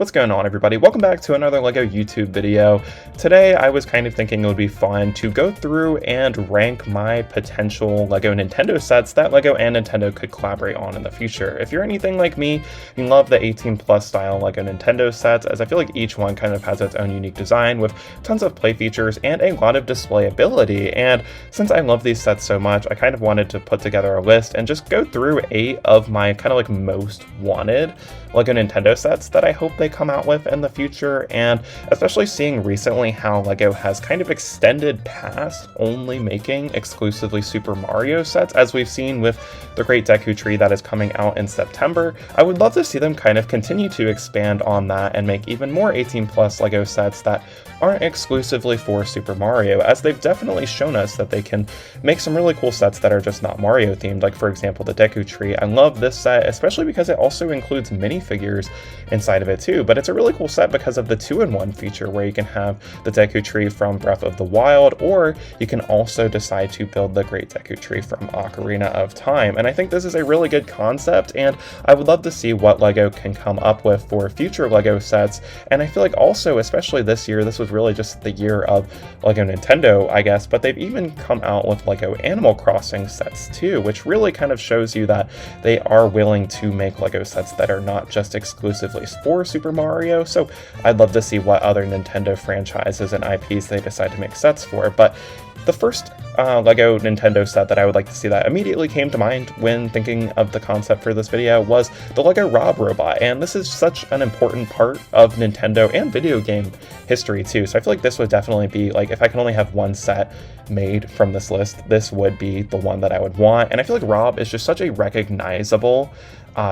What's going on, everybody? Welcome back to another LEGO YouTube video. Today I was kind of thinking it would be fun to go through and rank my potential LEGO Nintendo sets that LEGO and Nintendo could collaborate on in the future. If you're anything like me, you love the 18 plus style LEGO Nintendo sets, as I feel like each one kind of has its own unique design with tons of play features and a lot of display ability. And since I love these sets so much, I kind of wanted to put together a list and just go through 8 of my kind of like most wanted LEGO Nintendo sets that I hope they come out with in the future, and especially seeing recently how LEGO has kind of extended past only making exclusively Super Mario sets, as we've seen with the Great Deku Tree that is coming out in September. I would love to see them kind of continue to expand on that and make even more 18 plus LEGO sets that aren't exclusively for Super Mario, as they've definitely shown us that they can make some really cool sets that are just not Mario themed, like for example the Deku Tree. I love this set, especially because it also includes minifigures inside of it too, but it's a really cool set because of the 2-in-1 feature where you can have the Deku Tree from Breath of the Wild, or you can also decide to build the Great Deku Tree from Ocarina of Time. And I think this is a really good concept, and I would love to see what LEGO can come up with for future LEGO sets. And I feel like also, especially this year, this was really just the year of LEGO Nintendo, I guess, but they've even come out with LEGO Animal Crossing sets too, which really kind of shows you that they are willing to make LEGO sets that are not just exclusively for Super Mario. So I'd love to see what other Nintendo franchises and IPs they decide to make sets for. But the first LEGO Nintendo set that I would like to see that immediately came to mind when thinking of the concept for this video was the LEGO R.O.B robot, and this is such an important part of Nintendo and video game history too, so I feel like this would definitely be, like, if I can only have one set made from this list, this would be the one that I would want. And I feel like R.O.B is just such a recognizable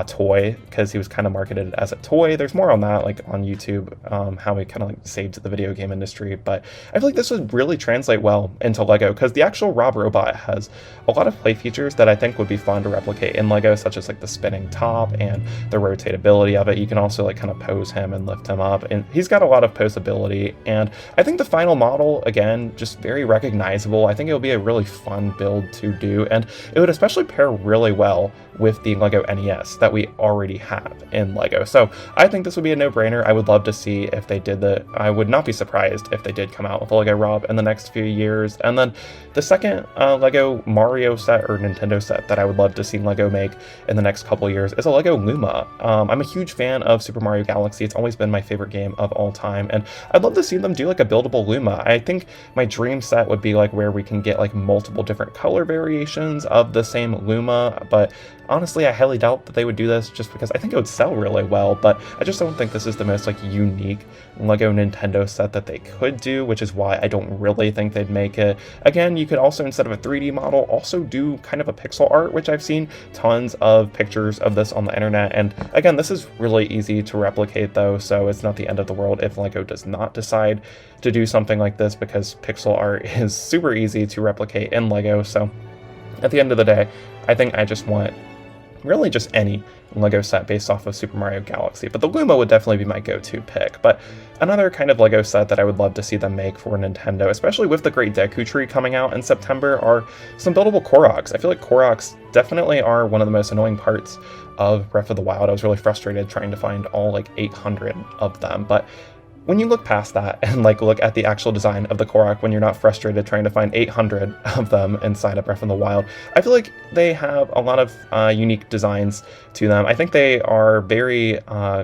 toy, because he was kind of marketed as a toy. There's more on that, like on YouTube, how he kind of like saved the video game industry, but I feel like this would really translate well into LEGO, because the actual R.O.B robot has a lot of play features that I think would be fun to replicate in LEGO, such as like the spinning top and the rotatability of it. You can also like kind of pose him and lift him up, and he's got a lot of posability. And I think the final model, again, just very recognizable. I think it would be a really fun build to do, and it would especially pair really well with the LEGO NES that we already have in LEGO. So I think this would be a no-brainer. I would love to see if they did I would not be surprised if they did come out with a LEGO R.O.B in the next few years. And then the second LEGO Mario set or Nintendo set that I would love to see LEGO make in the next couple years is a LEGO Luma. I'm a huge fan of Super Mario Galaxy. It's always been my favorite game of all time, and I'd love to see them do like a buildable Luma. I think my dream set would be like where we can get like multiple different color variations of the same Luma, but honestly, I highly doubt that they would do this just because I think it would sell really well, but I just don't think this is the most like unique LEGO Nintendo set that they could do, which is why I don't really think they'd make it. Again, you could also, instead of a 3D model, also do kind of a pixel art, which I've seen tons of pictures of this on the internet. And again, this is really easy to replicate though, so it's not the end of the world if LEGO does not decide to do something like this, because pixel art is super easy to replicate in LEGO. So at the end of the day, I think I just want really just any LEGO set based off of Super Mario Galaxy, but the Luma would definitely be my go-to pick. But another kind of LEGO set that I would love to see them make for Nintendo, especially with the Great Deku Tree coming out in September, are some Buildable Koroks. I feel like Koroks definitely are one of the most annoying parts of Breath of the Wild. I was really frustrated trying to find all like 800 of them, but when you look past that and like look at the actual design of the Korok, when you're not frustrated trying to find 800 of them inside of Breath of the Wild, I feel like they have a lot of unique designs to them. I think they are very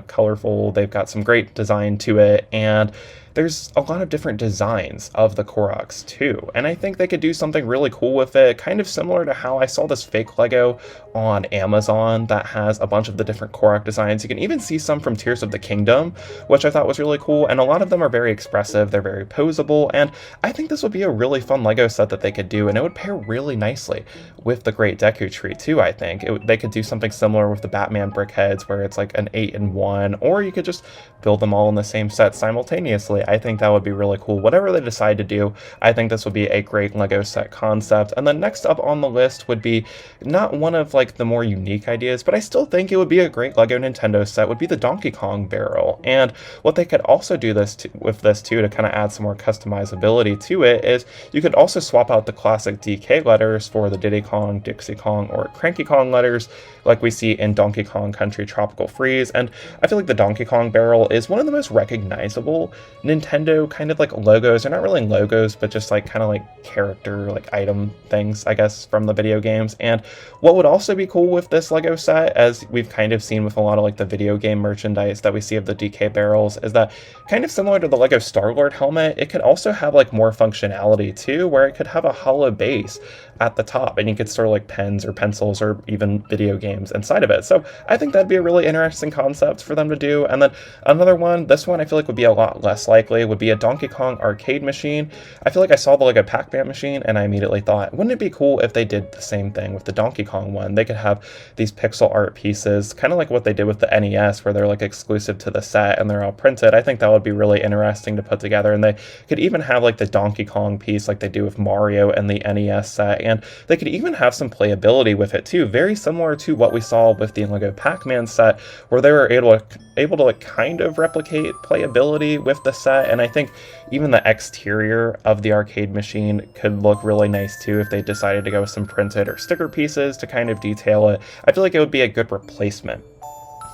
colorful. They've got some great design to it, and there's a lot of different designs of the Koroks too, and I think they could do something really cool with it, kind of similar to how I saw this fake Lego on Amazon that has a bunch of the different Korok designs. You can even see some from Tears of the Kingdom, which I thought was really cool, and a lot of them are very expressive, they're very posable, and I think this would be a really fun Lego set that they could do, and it would pair really nicely with the Great Deku Tree too. I think they could do something similar with the Batman brick heads, where it's like an 8-in-1, or you could just build them all in the same set simultaneously. I think that would be really cool. Whatever they decide to do, I think this would be a great LEGO set concept. And then next up on the list would be not one of like the more unique ideas, but I still think it would be a great LEGO Nintendo set, would be the Donkey Kong barrel. And what they could also do with this too, to kind of add some more customizability to it, is you could also swap out the classic DK letters for the Diddy Kong, Dixie Kong, or Cranky Kong letters like we see in Donkey Kong Country Tropical Freeze. And I feel like the Donkey Kong barrel is one of the most recognizable Nintendo kind of like logos. They're not really logos, but just like kind of like character, like item things, I guess, from the video games. And what would also be cool with this LEGO set, as we've kind of seen with a lot of like the video game merchandise that we see of the DK barrels, is that kind of similar to the LEGO Star-Lord helmet, it could also have like more functionality too, where it could have a hollow base at the top and you could store like pens or pencils or even video games inside of it. So I think that'd be a really interesting concept for them to do. And then another one, this one I feel like would be a lot less likely, would be a Donkey Kong arcade machine. I feel like I saw the LEGO Pac-Man machine and I immediately thought, wouldn't it be cool if they did the same thing with the Donkey Kong one? They could have these pixel art pieces, kind of like what they did with the NES, where they're like exclusive to the set and they're all printed. I think that would be really interesting to put together. And they could even have like the Donkey Kong piece like they do with Mario and the NES set. And they could even have some playability with it too, very similar to what we saw with the LEGO Pac-Man set, where they were able to like kind of replicate playability with the set. And I think even the exterior of the arcade machine could look really nice too if they decided to go with some printed or sticker pieces to kind of detail it. I feel like it would be a good replacement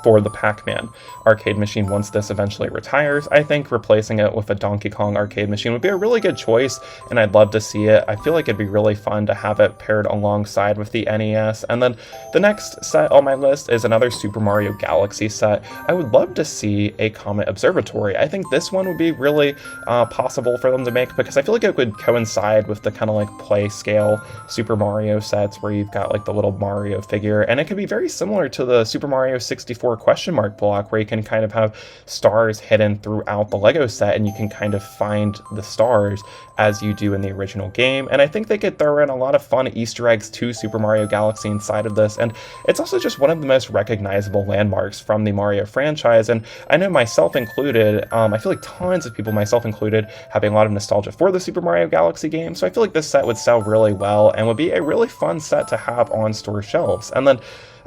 for the Pac-Man arcade machine once this eventually retires. I think replacing it with a Donkey Kong arcade machine would be a really good choice, and I'd love to see it. I feel like it'd be really fun to have it paired alongside with the NES. And then the next set on my list is another Super Mario Galaxy set. I would love to see a Comet Observatory. I think this one would be really possible for them to make, because I feel like it would coincide with the kind of like play scale Super Mario sets where you've got like the little Mario figure, and it could be very similar to the Super Mario 64 question mark block, where you can kind of have stars hidden throughout the LEGO set and you can kind of find the stars as you do in the original game. And I think they could throw in a lot of fun Easter eggs to Super Mario Galaxy inside of this, and it's also just one of the most recognizable landmarks from the Mario franchise. And I know myself included, I feel like tons of people, myself included, having a lot of nostalgia for the Super Mario Galaxy game, so I feel like this set would sell really well and would be a really fun set to have on store shelves. And then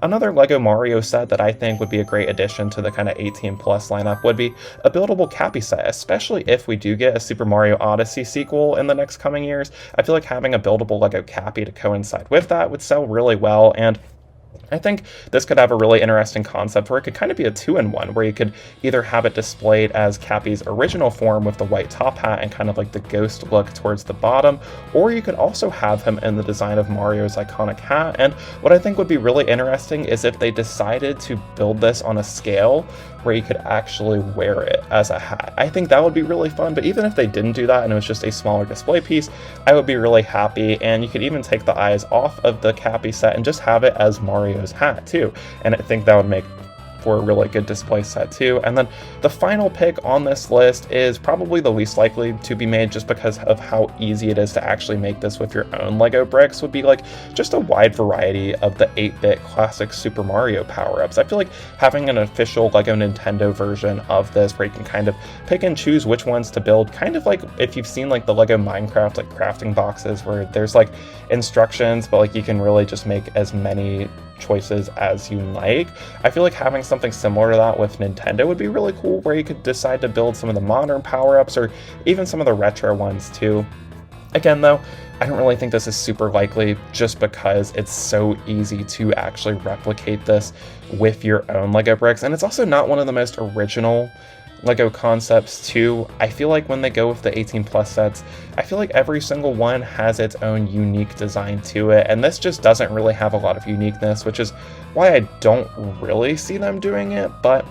another LEGO Mario set that I think would be a great addition to the kind of 18 plus lineup would be a Buildable Cappy set, especially if we do get a Super Mario Odyssey sequel in the next coming years. I feel like having a buildable LEGO Cappy to coincide with that would sell really well, and I think this could have a really interesting concept where it could kind of be a 2-in-1, where you could either have it displayed as Cappy's original form with the white top hat and kind of like the ghost look towards the bottom, or you could also have him in the design of Mario's iconic hat. And what I think would be really interesting is if they decided to build this on a scale where you could actually wear it as a hat. I think that would be really fun, but even if they didn't do that and it was just a smaller display piece, I would be really happy. And you could even take the eyes off of the Cappy set and just have it as Mario's hat too, and I think that would make for a really good display set too. And then the final pick on this list is probably the least likely to be made, just because of how easy it is to actually make this with your own LEGO bricks, would be like just a wide variety of the 8-bit classic Super Mario power-ups. I feel like having an official LEGO Nintendo version of this, where you can kind of pick and choose which ones to build, kind of like if you've seen like the LEGO Minecraft like crafting boxes, where there's like instructions, but like you can really just make as many choices as you like. I feel like having something similar to that with Nintendo would be really cool, where you could decide to build some of the modern power-ups or even some of the retro ones too. Again though, I don't really think this is super likely, just because it's so easy to actually replicate this with your own LEGO bricks, and it's also not one of the most original LEGO concepts too. I feel like when they go with the 18 plus sets, I feel like every single one has its own unique design to it, and this just doesn't really have a lot of uniqueness, which is why I don't really see them doing it. But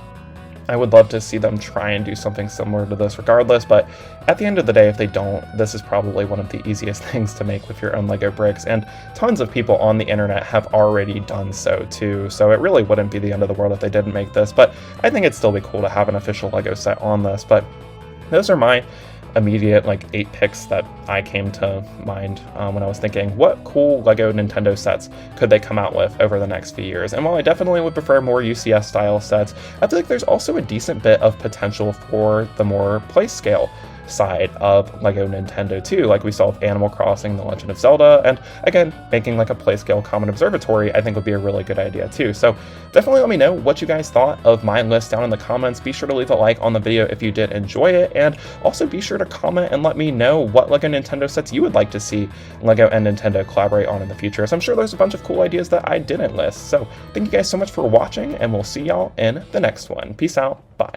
I would love to see them try and do something similar to this regardless, but at the end of the day, if they don't, this is probably one of the easiest things to make with your own LEGO bricks, and tons of people on the internet have already done so too, so it really wouldn't be the end of the world if they didn't make this. But I think it'd still be cool to have an official LEGO set on this. But those are my immediate like 8 picks that I came to mind when I was thinking what cool LEGO Nintendo sets could they come out with over the next few years. And while I definitely would prefer more UCS style sets, I feel like there's also a decent bit of potential for the more play scale side of LEGO Nintendo too, like we saw with Animal Crossing, The Legend of Zelda, and again, making like a play scale Comet Observatory I think would be a really good idea too. So definitely let me know what you guys thought of my list down in the comments. Be sure to leave a like on the video if you did enjoy it, and also be sure to comment and let me know what LEGO Nintendo sets you would like to see LEGO and Nintendo collaborate on in the future, so I'm sure there's a bunch of cool ideas that I didn't list. So thank you guys so much for watching, and we'll see y'all in the next one. Peace out, bye.